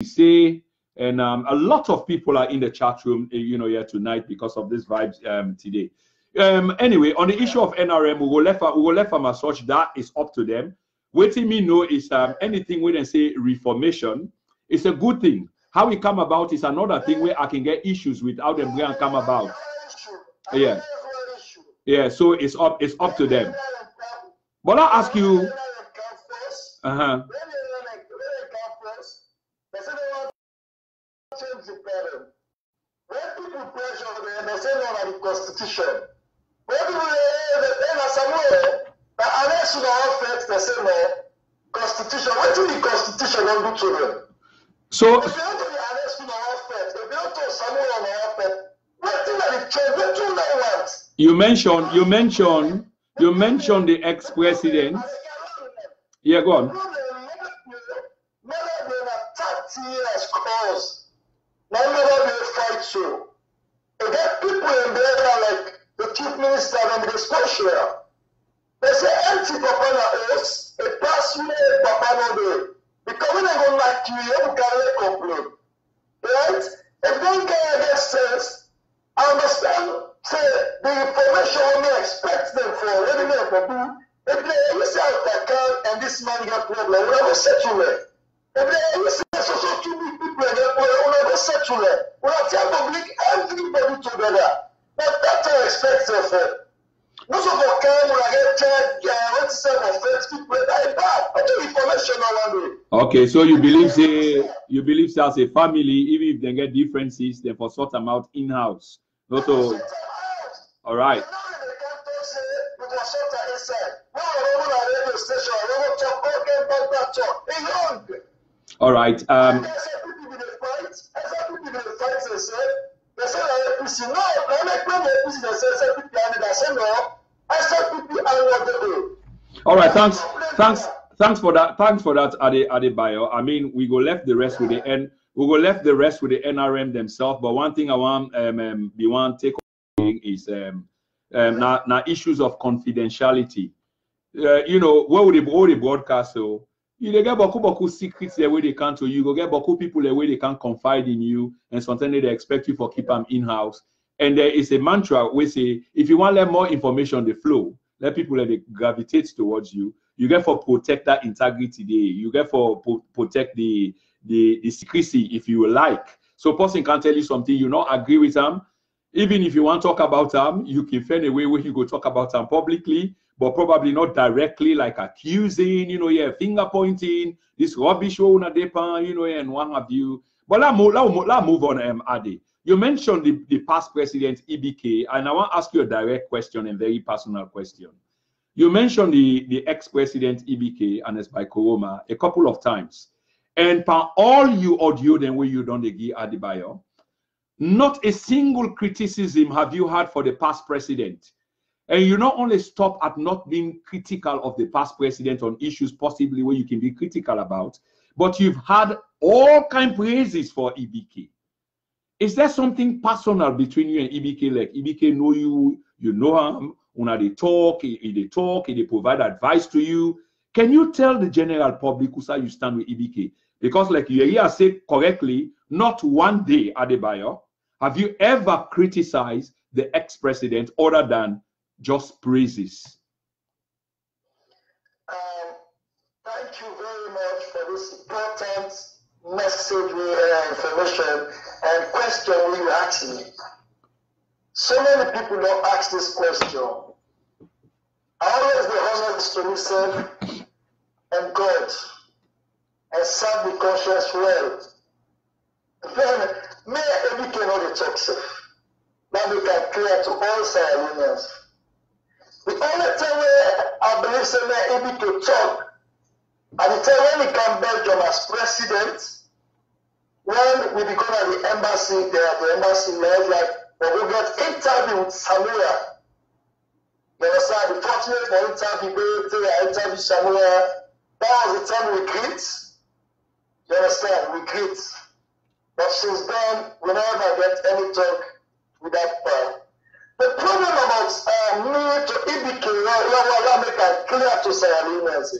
say, and a lot of people are in the chat room, here tonight because of this vibes today. Anyway, on the issue of NRM, we will left a massage. That is up to them. Waiting me know is anything we then say reformation. It's a good thing. How it come about is another thing where I can get issues with how them going come about. Yeah. Yeah, so it's up to them. But I'll ask you. Uh-huh. When people pressure them, they say no on the constitution. When people unless you don't affect, they say no constitution. What do the constitution don't do to them? So if you don't do the unless you don't affect, if you don't do someone on the affect, what do they change? What do they want? You mentioned the ex-president. Yeah, go on. Now they fight you. You get people in there like the chief minister and the special. They say empty papa na us, a pass you papa no day. Because when they don't like you can't complain. Right? If they don't get against sense, I understand say the information only expect them for let me know. If they say out and this man got problem, we will settle it. If they say so two people we will settle it. We will tell public everybody together. But that's what I expect for. Most of the time when I get checked, what to say my friends people die bad. I do information all day. Okay, so you believe as a family, even if they get differences, they for sort them out in-house. Not so. All right. All right. All right. Thanks for that. Thanks for that, Adebayor. I mean, we go left the rest with the N. We go left the rest with the NRM themselves. But one thing I want take is now issues of confidentiality. Where would the broadcast so you get boku secrets the way they can to you, go get boku people the way they can confide in you, and sometimes they expect you for keep them in-house. And there is a mantra we say if you want to let more information the flow, let people let it gravitate towards you. You get for protect that integrity there. You get for protect the secrecy if you like. So person can tell you something you not agree with them. Even if you want to talk about them, you can find a way where you go talk about them publicly, but probably not directly, like accusing, finger pointing, this rubbish on a depan, and what have you. But let's move on, Adi. You mentioned the past president, EBK, and I want to ask you a direct question and very personal question. You mentioned the ex-president, EBK, and it's by Koroma, a couple of times. And for all you audio, then where you don't give Adebayor, not a single criticism have you had for the past president. And you not only stop at not being critical of the past president on issues possibly where you can be critical about, but you've had all kind of praises for EBK. Is there something personal between you and EBK? Like EBK know you, you know him, when they talk, they provide advice to you. Can you tell the general public who you stand with EBK? Because like you here said correctly, not one day, Adebayor, have you ever criticized the ex-president other than just praises? Thank you very much for this important message, information, and question you asked me. So many people don't ask this question. I always be honest to myself and God and serve the conscience well. Then, may every cannot be toxic. Now we can clear to all Sierra. The only time where I believe Senator able to talk, at the time when he came Belgium as president, when we become at the embassy there, the embassy left, like, when we get interview with Samuel. You understand? The fortunate for interview Samuel. That was the time we greet. You understand? We greet. But since then, we never get any talk with that part. The problem about me to EBK, let me make it clear to Sierra Leoneans.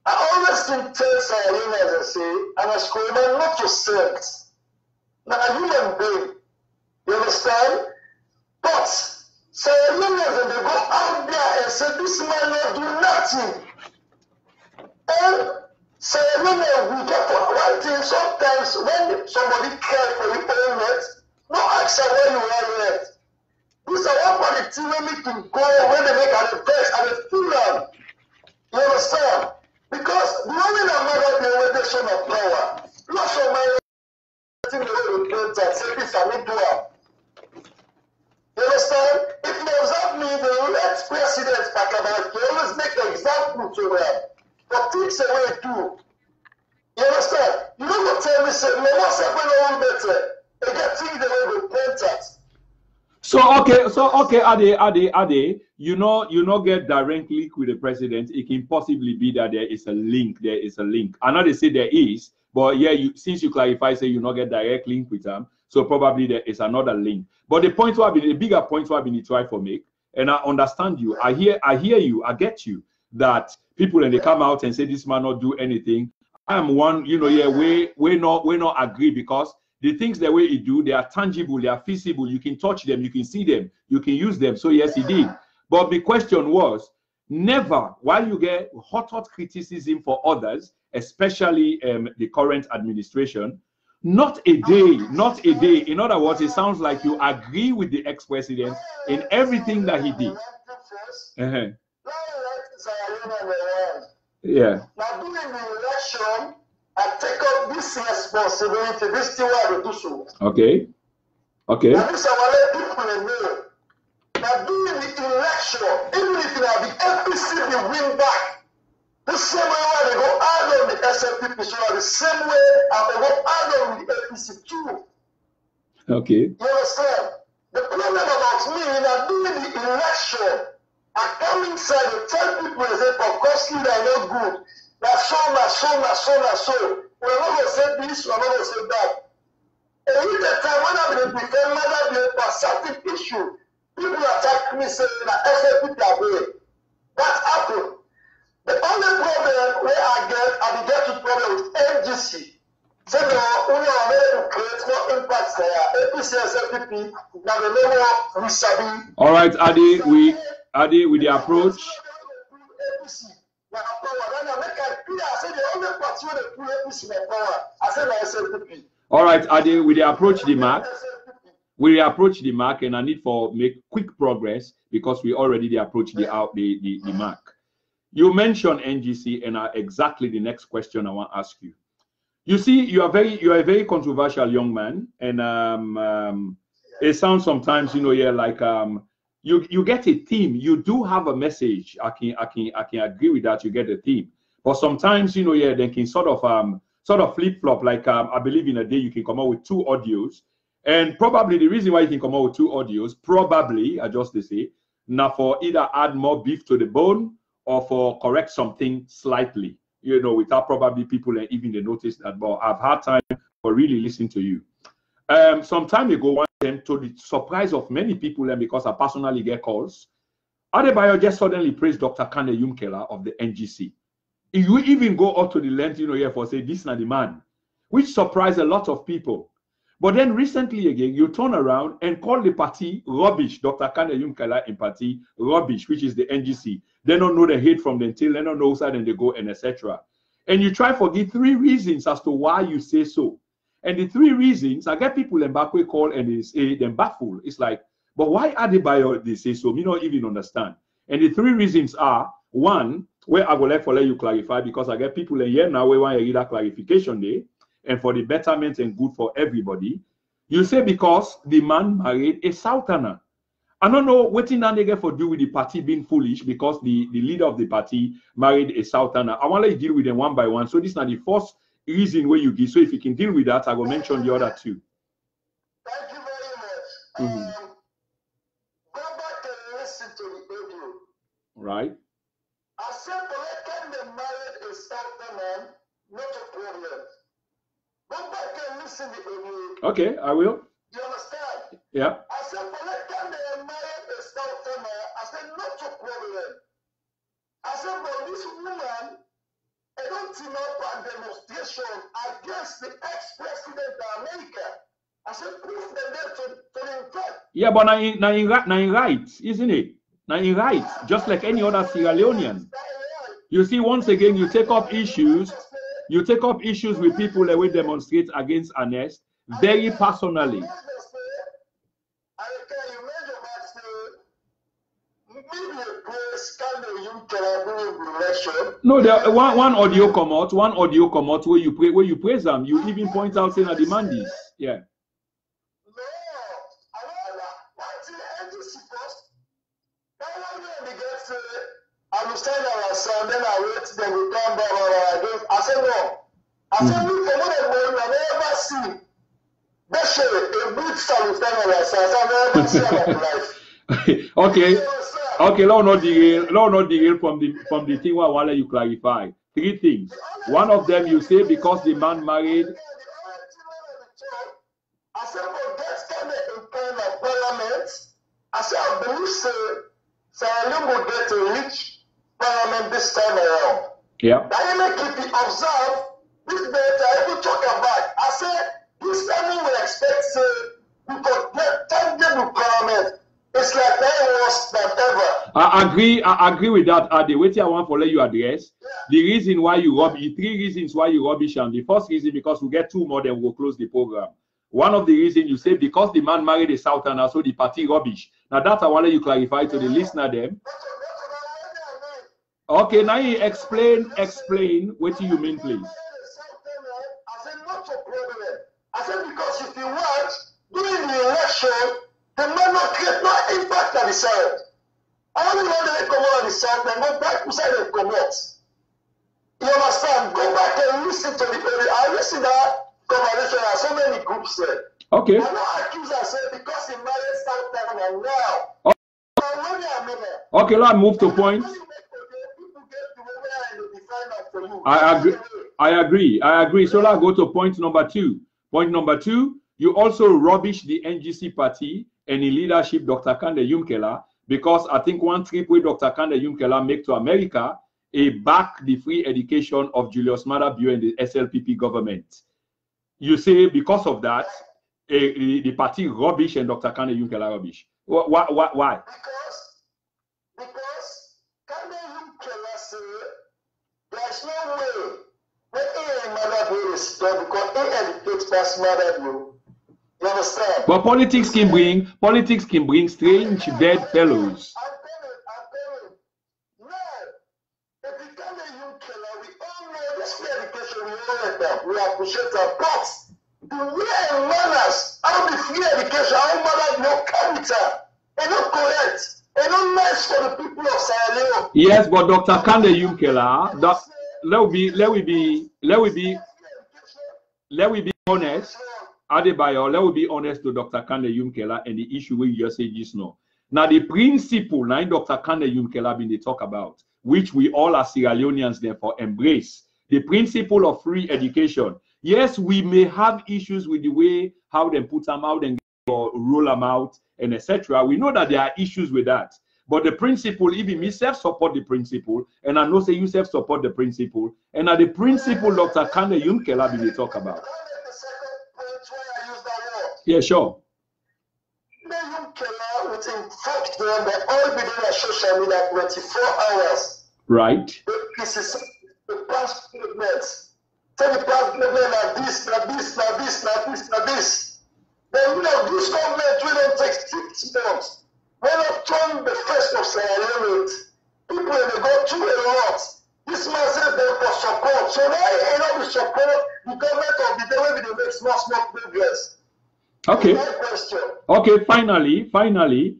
I always think tell Sarah as I say, and as Korean not to sense. Now a human being, you understand? But Sarah and they go out there and say this man will do nothing. And Sarah we get for one thing sometimes when somebody cares for you all yet, no ask her where you are yet. This is one for the team when we can go when they make an best and a full on. You understand? Because the only matter the orientation of power, lots of my thing the way we build that, say this and we do it. You understand? If you observe me, the ex-president Pakabaki always make an example to them. But things the way do. You understand? You don't go tell me, say, no one say when all better. They get things the way we build that. So okay, Ade, you know, get direct link with the president. It can possibly be that there is a link. I know they say there is, but yeah, since you clarify, say you not get direct link with them, so probably there is another link. But the bigger point what I've been trying to make, and I understand you. I hear you. I get you that people and they come out and say this man not do anything. I am one, we not agree because the things the way he do, they are tangible, they are feasible. You can touch them, you can see them, you can use them. So yes, he did. But the question was, never, while you get hot criticism for others, especially the current administration, not a day. In other words, it sounds like you agree with the ex-president in everything that he did. Yeah. Now during the election, I take up this responsibility, this thing I do so. Okay. Now this our people know. Now during the election, even if the APC will win back, the same way they go out on the SLP, so the same way I go out on the APC too. Okay. You understand? The problem about me now during the election, I come inside and tell people they for costly they are not good. So. We're not going to say this, we're not going to say that. And in the time when I'm going to defend mother for certain issue, people attack me saying that SFP are away. That happened. The only problem where I get to problem with NGC. Say no, we are able to create more impact there. APC SFP, now the level we sabi. All right, Adi, with the approach. All right, Adi, we approach the mark. We approach the mark, and I need for make quick progress because we already approached the mark. You mentioned NGC, and exactly the next question I want to ask you. You see, you are a very controversial young man, and it sounds sometimes, like you get a theme. You do have a message. I can agree with that. You get a theme, but sometimes they can sort of flip flop. Like I believe in a day you can come out with 2 audios, and probably the reason why you can come out with 2 audios, probably I just to say, now for either add more beef to the bone or for correct something slightly, without probably people and even they notice that. But I've had time for really listening to you. Some time ago, one time, to the surprise of many people, and because I personally get calls, Adebayor just suddenly praised Dr. Kande Yumkela of the NGC. You even go up to the length, here for say this is not the man, which surprised a lot of people. But then recently again, you turn around and call the party rubbish, Dr. Kande Yumkela in party rubbish, which is the NGC. They don't know the hate from the tail, they don't know side and they go and etc. And you try to give 3 reasons as to why you say so. And the 3 reasons, I get people in back call and they say them baffled. It's like, but why Adebayor they say so? Me not even understand. And the 3 reasons are, 1, where I will let you clarify because I get people in here now where want to read that clarification there, and for the betterment and good for everybody. You say because the man married a Southerner. I don't know what in they get for do with the party being foolish because the leader of the party married a Southerner. I want to deal with them one by one. So this is not the first reason where you give. So if you can deal with that, I will mention the other 2. Thank you very much. Go back and listen to the audio. Right. I said, can they marry a Southerner? Not a problem. Go back and listen to the audio. Okay, I will. You understand? Yeah. I said, can they marry a Southerner? I said, not a problem. I said, but this woman, accusation against the ex-president of America. I said, prove them there to the fact. Yeah, but now in right, isn't it? Now in right, just like any other Sierra Leonean. You see, once again, you take up issues with people that will demonstrate against Ernest very personally. No, there one audio come out where you praise them. You even point out saying that the man is. Yeah. Understand our son, then I wait, then we come back. I said, no. I said, look, for what I never see. That's a good salute our son. I never see our life. Okay, Lord not derail from the thing while you clarify. 3 things. One of them you say because the man married. I said, well, that's kind of kind of parliament. I said, I believe so I will get a rich parliament this time around. Yeah. I even keep it observed. This data I will talk about. I said, this time we expect to get tangible parliament. It's like that was than ever. I agree with that. The way I want to let you address the reason why you rubbish, 3 reasons why you rubbish, and the first reason because we get 2 more, then we'll close the program. One of the reasons you say because the man married a Southerner, so the party rubbish. Now that I want you clarify to the listener them. Okay, now you explain what you mean, please. I said not a problem. I said because if you watch during the election, the man not create no impact at the side. I only want to come on the side and go back to side and commit. You understand? Go back and listen to the I listen to that conversation. There are so many groups there. Okay. I'm not accused I said because he married South and now. Okay, let's move to point. I agree. So let's go to point number 2. Point number 2, you also rubbish the NGC party and the leadership, Dr. Kande Yumkela, because I think one trip with Dr. Kande Yumkela make to America, back the free education of Julius Maada Bio and the SLPP government. You say because of that, the party rubbish and Dr. Kande Yumkela rubbish. Why? Because Kande Yumkela say there's no way when Maada Bio is done because he educates past Maada Bio. You understand? But politics can bring strange dead fellows. I'm telling. No. If we come to Yumkela, we all know this free education, we all let them. We appreciate our parts. The way and manners out of the free education, how Maada Bio character, and not correct, and not nice for the people of Sierra Leone. Yes, but Dr. Kande Yumkela, let we be honest. Adebayor, let me be honest to Dr. Kande Yumkela and the issue we just said just now. Now, the principle, now Dr. Kande Yumkela been they talk about, which we all as Sierra Leoneans therefore embrace, the principle of free education. Yes, we may have issues with the way how they put them out and roll them out and etc. We know that there are issues with that. But the principle, even me self-support the principle, and I know say you self-support the principle, and the principle Dr. Kande Yumkela been they talk about. Yeah, sure. Yumkela with informed them that all be doing social media 24 hours. Right. This is the past statements. Tell the past statement like this. Then you know this government will not take 6 months. When I turn the first of Sierra Leone, people they go through a lot. This man said they for support. So why not we support the government of the day when they make small progress? Okay. Okay, finally,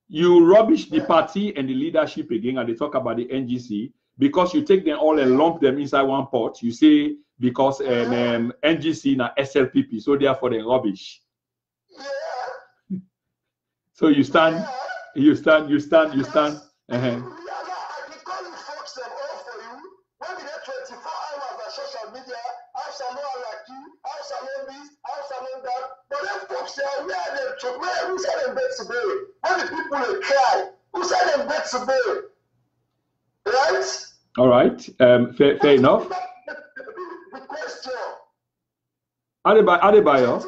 you rubbish the party and the leadership again, and they talk about the NGC because you take them all and lump them inside one pot. You say because NGC na SLPP, so therefore they rubbish. Yeah. So you stand. Who said them bed today? When the people will cry, who said them bed today? Right? All right. Fair enough. The question. Adebayor,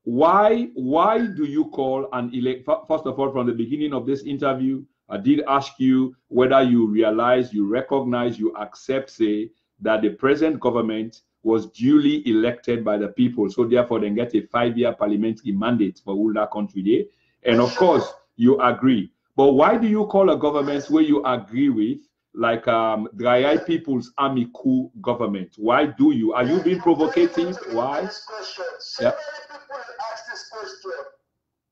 why do you call an elect? First of all, from the beginning of this interview, I did ask you whether you realize, you recognize, you accept, say, that the present government was duly elected by the people. So therefore, they get a 5-year parliamentary mandate for all that country there. And of course, you agree. But why do you call a government where you agree with, like Dry People's Army coup government? Why do you? Are you being provocative? Why? So many people ask this question.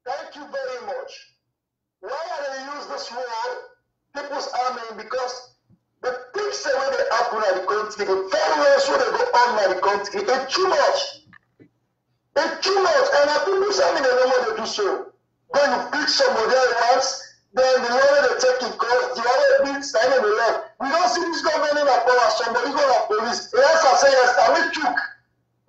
Thank you very much. Why do they use this word, People's Army? Because the things that when they happen at the country, the violence when they go on at the country, it's too much. It's too much. And the People's Army, they know what they do so. When you beat somebody else, then the one they take in court, the other beats, and the left. We don't see this government in a power, somebody go to police. The answer say yes, I will choke.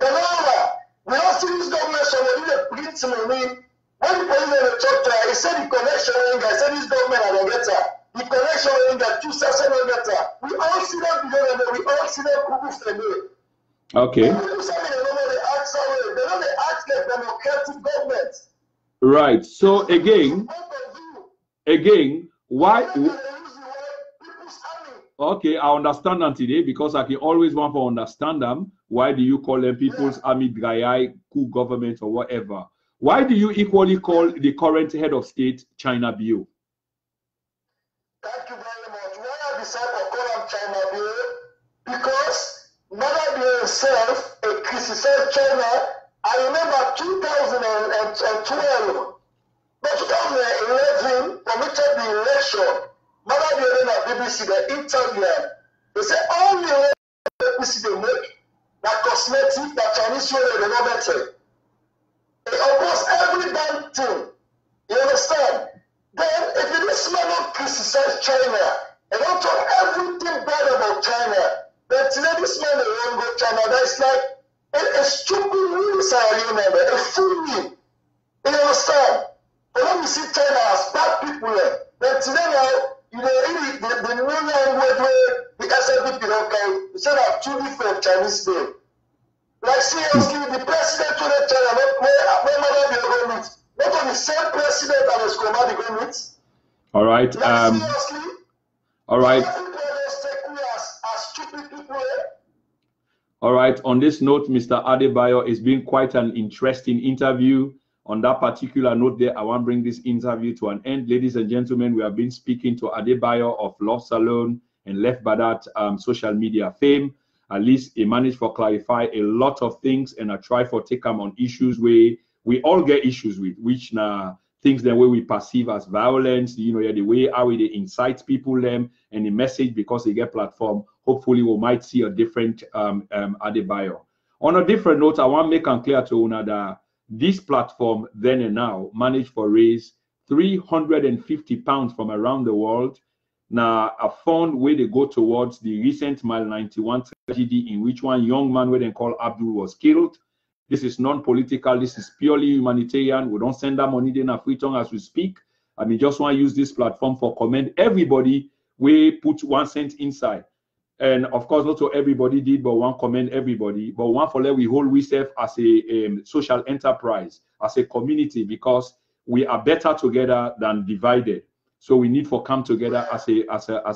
The number. We don't see this government, somebody that beats me. When the president talked to her, he said the connection ring, I said this government I don't get her. The connection ring, that 2 sets I don't get her. We all see them together, we all see them proof the day. Okay. They don't act like democratic government. Right. So again, why? Okay, I understand them today because I can always want to understand them. Why do you call them People's Army, Dry coup government, or whatever? Why do you equally call the current head of state China Bio? Thank you very much. Why I decided to call him China Bio? Because Mother Bio himself criticized China. I remember 2012. But 2011, committed the election, Mother Bio at BBC, the interview, they say all the BBC they make, that cosmetic, that Chinese show they don't better. They oppose every damn thing. You understand? Then, if this man don't criticize China, and don't talk everything bad about China, then today this man they won't go China. That's like a stupid news, I remember, a fool. You understand? But when you see China as bad people, then today now, you know, the new language where the SLP don't count, you say that 2 different Chinese names. Like seriously, the president to the China, where Mother Bio go meet, not on the same president that is Komadi go meet. All right. Like seriously. All right. People just take me as stupid people. All right. On this note, Mr. Adebayor, it's been quite an interesting interview. On that particular note there, I want to bring this interview to an end. Ladies and gentlemen, we have been speaking to Adebayor of Love Salon and left by that social media fame. At least he managed to clarify a lot of things, and I try for take them on issues where we all get issues with, which now things the way we perceive as violence, you know, the way how we incite people them and the message because they get platform. Hopefully we might see a different Adebayor. On a different note, I want to make it clear to Una that this platform then and now managed to raise £350 from around the world. Now, a fund where they go towards the recent Mile 91 tragedy in which one young man where they call Abdul was killed. This is non-political. This is purely humanitarian. We don't send that money in a free tongue as we speak. I mean, just want to use this platform for commend everybody. We put 1 cent inside. And of course, not so everybody did, but one commend everybody. But one for let we hold we serve as a social enterprise, as a community, because we are better together than divided. So we need to come together as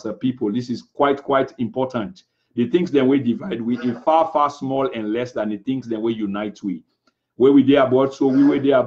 a people. This is quite important. The things that we divide, we are far small and less than the things that we unite with. Where we there about, so we were there.